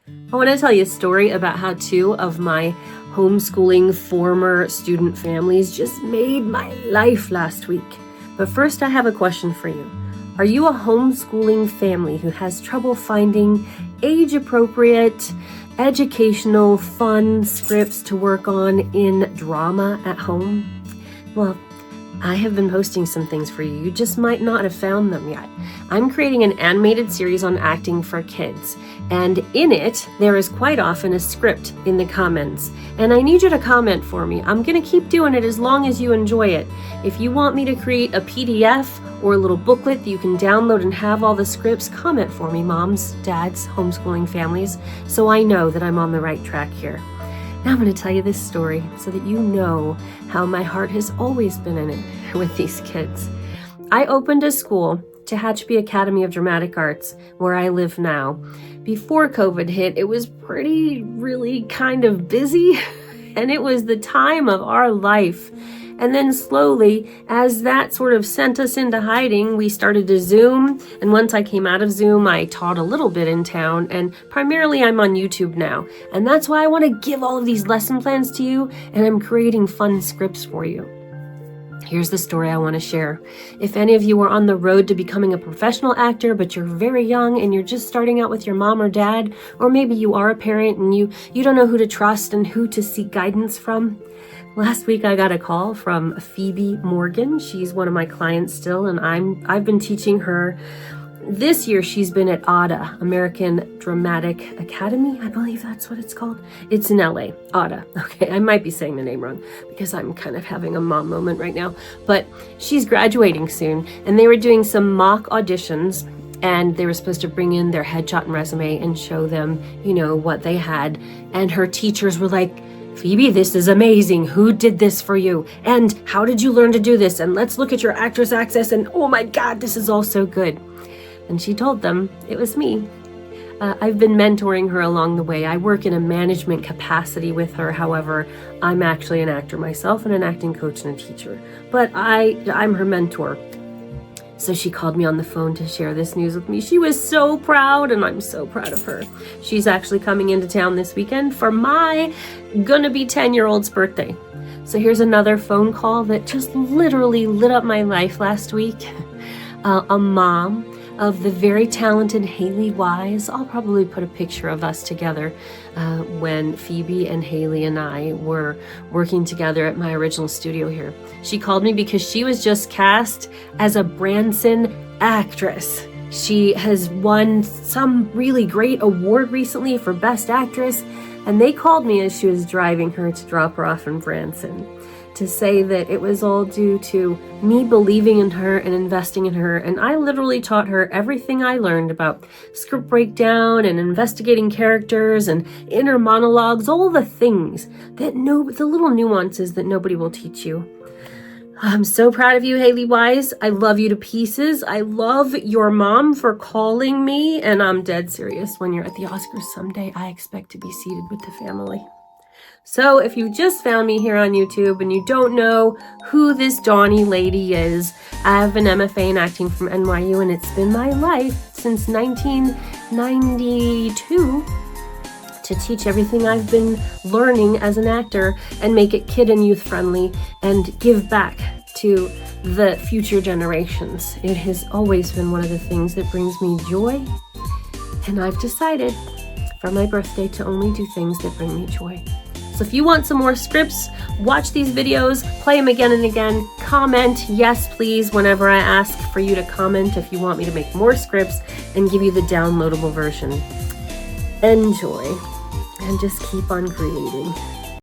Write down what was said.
I want to tell you a story about how two of my homeschooling former student families just made my life last week. But first, I have a question for you. Are you a homeschooling family who has trouble finding age-appropriate, educational, fun scripts to work on in drama at home? Well, I have been posting some things for you. You just might not have found them yet. I'm creating an animated series on acting for kids, and in it, there is quite often a script in the comments, and I need you to comment for me. I'm going to keep doing it as long as you enjoy it. If you want me to create a PDF or a little booklet that you can download and have all the scripts, comment for me, moms, dads, homeschooling families, so I know that I'm on the right track here. Now I'm going to tell you this story so that you know how my heart has always been in it with these kids. I opened a school, Tehachapi Academy of Dramatic Arts, where I live now. Before COVID hit, it was really kind of busy, and it was the time of our life. And then slowly, as that sort of sent us into hiding, we started to Zoom. And once I came out of Zoom, I taught a little bit in town. And primarily, I'm on YouTube now. And that's why I want to give all of these lesson plans to you. And I'm creating fun scripts for you. Here's the story I want to share. If any of you are on the road to becoming a professional actor, but you're very young and you're just starting out with your mom or dad, or maybe you are a parent and you don't know who to trust and who to seek guidance from. Last week I got a call from Phoebe Morgan. She's one of my clients still, and I've been teaching her. This year she's been at TADA, American Dramatic Academy. I believe that's what it's called. It's in LA, TADA. Okay, I might be saying the name wrong because I'm kind of having a mom moment right now. But she's graduating soon, and they were doing some mock auditions, and they were supposed to bring in their headshot and resume and show them, what they had. And her teachers were like, Phoebe, this is amazing. Who did this for you? And how did you learn to do this? And let's look at your actress access. And oh my God, this is all so good. And she told them it was me. I've been mentoring her along the way. I work in a management capacity with her. However, I'm actually an actor myself and an acting coach and a teacher. But I'm her mentor. So she called me on the phone to share this news with me. She was so proud, and I'm so proud of her. She's actually coming into town this weekend for my gonna-be 10-year-old's birthday. So here's another phone call that just literally lit up my life last week. A mom of the very talented Haley Wise. I'll probably put a picture of us together when Phoebe and Haley and I were working together at my original studio here. She called me because she was just cast as a Branson actress. She has won some really great award recently for Best Actress, and they called me as she was driving her to drop her off in Branson to say that it was all due to me believing in her and investing in her. And I literally taught her everything I learned about script breakdown and investigating characters and inner monologues, all the things that the little nuances that nobody will teach you. I'm so proud of you, Haley Wise. I love you to pieces. I love your mom for calling me, and I'm dead serious. When you're at the Oscars someday, I expect to be seated with the family. So if you just found me here on YouTube and you don't know who this Dawnnie lady is, I have an MFA in acting from NYU, and it's been my life since 1992 to teach everything I've been learning as an actor and make it kid and youth friendly and give back to the future generations. It has always been one of the things that brings me joy, and I've decided for my birthday to only do things that bring me joy. So if you want some more scripts, watch these videos, play them again and again, comment yes please whenever I ask for you to comment if you want me to make more scripts and give you the downloadable version. Enjoy and just keep on creating.